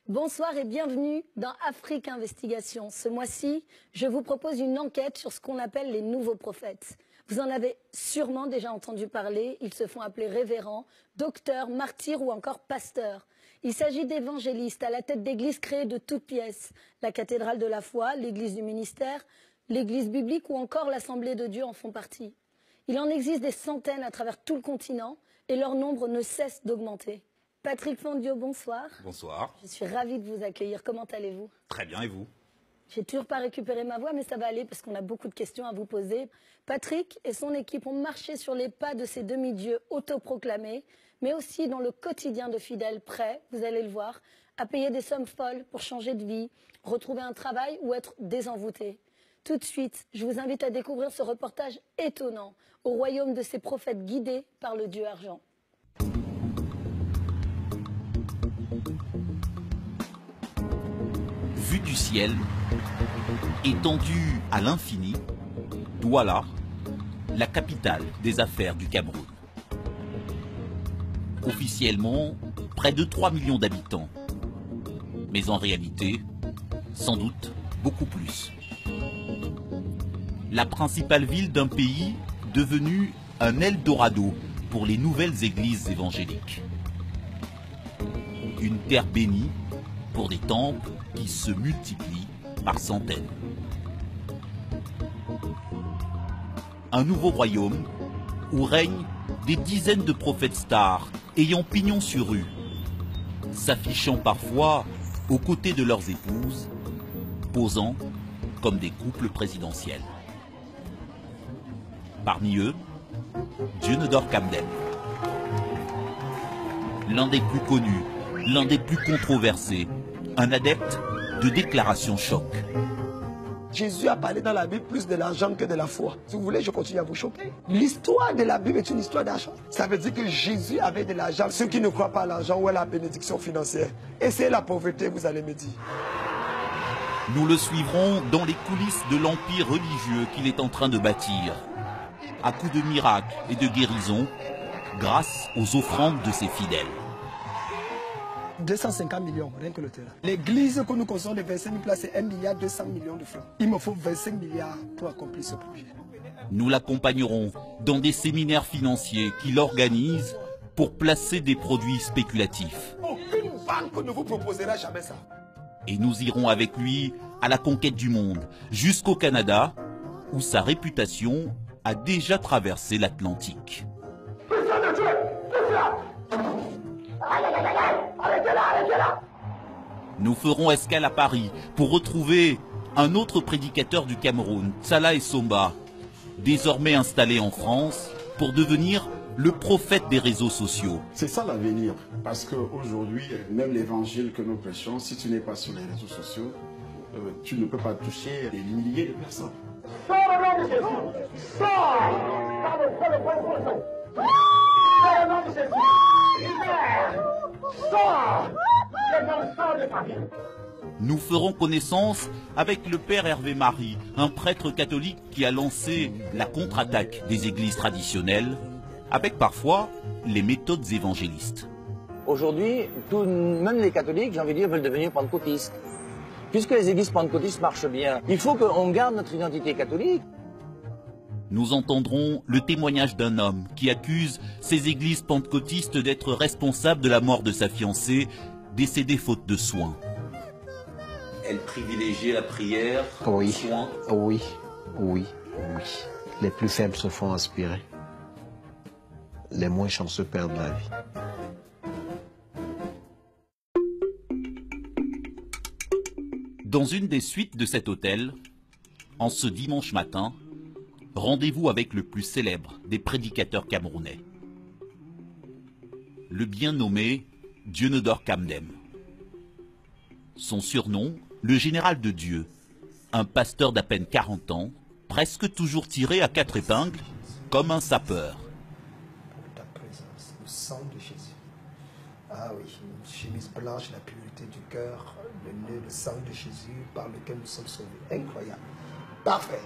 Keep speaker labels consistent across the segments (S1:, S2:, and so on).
S1: Bonsoir et bienvenue dans Afrique Investigation. Ce mois-ci, je vous propose une enquête sur ce qu'on appelle les nouveaux prophètes. Vous en avez sûrement déjà entendu parler. Ils se font appeler révérends, docteurs, martyrs ou encore pasteurs. Il s'agit d'évangélistes à la tête d'églises créées de toutes pièces. La cathédrale de la foi, l'église du ministère, l'église biblique ou encore l'Assemblée de Dieu en font partie. Il en existe des centaines à travers tout le continent et leur nombre ne cesse d'augmenter. Patrick Fondio, bonsoir.
S2: Bonsoir.
S1: Je suis ravie de vous accueillir. Comment allez-vous?
S2: Très bien, et vous?
S1: J'ai toujours pas récupéré ma voix, mais ça va aller parce qu'on a beaucoup de questions à vous poser. Patrick et son équipe ont marché sur les pas de ces demi-dieux autoproclamés, mais aussi dans le quotidien de fidèles prêts, vous allez le voir, à payer des sommes folles pour changer de vie, retrouver un travail ou être désenvoûtés. Tout de suite, je vous invite à découvrir ce reportage étonnant au royaume de ces prophètes guidés par le Dieu argent.
S2: Vue du ciel, étendue à l'infini, Douala, la capitale des affaires du Cameroun. Officiellement, près de 3 millions d'habitants. Mais en réalité, sans doute beaucoup plus. La principale ville d'un pays devenu un Eldorado pour les nouvelles églises évangéliques. Une terre bénie pour des temples qui se multiplient par centaines. Un nouveau royaume où règnent des dizaines de prophètes stars ayant pignon sur rue, s'affichant parfois aux côtés de leurs épouses, posant comme des couples présidentiels. Parmi eux, Dionedor Kamdem. L'un des plus connus, l'un des plus controversés, un adepte de déclaration choc.
S3: Jésus a parlé dans la Bible plus de l'argent que de la foi. Si vous voulez, je continue à vous choquer. L'histoire de la Bible est une histoire d'argent. Ça veut dire que Jésus avait de l'argent. Ceux qui ne croient pas à l'argent ou à la bénédiction financière, et c'est la pauvreté, vous allez me dire.
S2: Nous le suivrons dans les coulisses de l'empire religieux qu'il est en train de bâtir, à coups de miracles et de guérisons, grâce aux offrandes de ses fidèles.
S3: 250 millions, rien que le terrain. L'église que nous construisons de 25 000 places, c'est 1,2 milliard de francs. Il me faut 25 milliards pour accomplir ce projet.
S2: Nous l'accompagnerons dans des séminaires financiers qu'il organise pour placer des produits spéculatifs.
S3: Aucune banque ne vous proposera jamais ça.
S2: Et nous irons avec lui à la conquête du monde, jusqu'au Canada, où sa réputation a déjà traversé l'Atlantique. Nous ferons escale à Paris pour retrouver un autre prédicateur du Cameroun, Salah Essomba, désormais installé en France pour devenir le prophète des réseaux sociaux.
S4: C'est ça l'avenir, parce qu'aujourd'hui, même l'évangile que nous prêchons, si tu n'es pas sur les réseaux sociaux, tu ne peux pas toucher des milliers de personnes.
S5: Sors au nom de Jésus! Sors! Au nom de Jésus! Sors! Sors de ta vie!
S2: Nous ferons connaissance avec le père Hervé Marie, un prêtre catholique qui a lancé la contre-attaque des églises traditionnelles, avec parfois les méthodes évangélistes.
S6: Aujourd'hui, même les catholiques, j'ai envie de dire, veulent devenir pentecôtistes. Puisque les églises pentecôtistes marchent bien, il faut qu'on garde notre identité catholique.
S2: Nous entendrons le témoignage d'un homme qui accuse ces églises pentecôtistes d'être responsables de la mort de sa fiancée, décédée faute de soins. Elle privilégiait la prière,
S7: oui,
S2: soins.
S7: Oui. Les plus faibles se font aspirer. Les moins chanceux perdent la vie.
S2: Dans une des suites de cet hôtel, en ce dimanche matin, rendez-vous avec le plus célèbre des prédicateurs camerounais. Le bien nommé Dionedor Kamdem. Son surnom, le général de Dieu, un pasteur d'à peine 40 ans, presque toujours tiré à 4 épingles, comme un sapeur.
S3: Pour ta présence, le sang de Jésus. Ah oui, une chemise blanche, la pureté du cœur, le nœud, le sang de Jésus par lequel nous sommes sauvés. Incroyable. Parfait.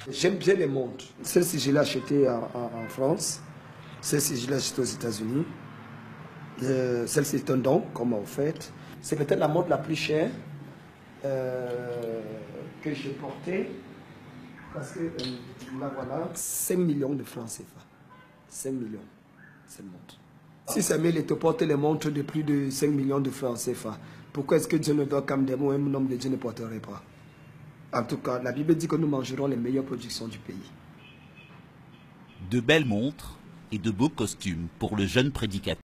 S3: J'aime bien les montres. Celle-ci, je l'ai achetée en France. Celle-ci, je l'ai achetée aux États-Unis. Celle-ci est un don qu'on m'a offerte. C'est peut-être la montre la plus chère que j'ai portée. Parce que là, voilà, 5 millions de francs CFA. 5 millions, cette montre. Si Samuel te porte les montres de plus de 5 millions de francs CFA, pourquoi est-ce que Dieu ne doit comme des mots, un homme de Dieu ne porterait pas? En tout cas, la Bible dit que nous mangerons les meilleures productions du pays.
S2: De belles montres et de beaux costumes pour le jeune prédicateur.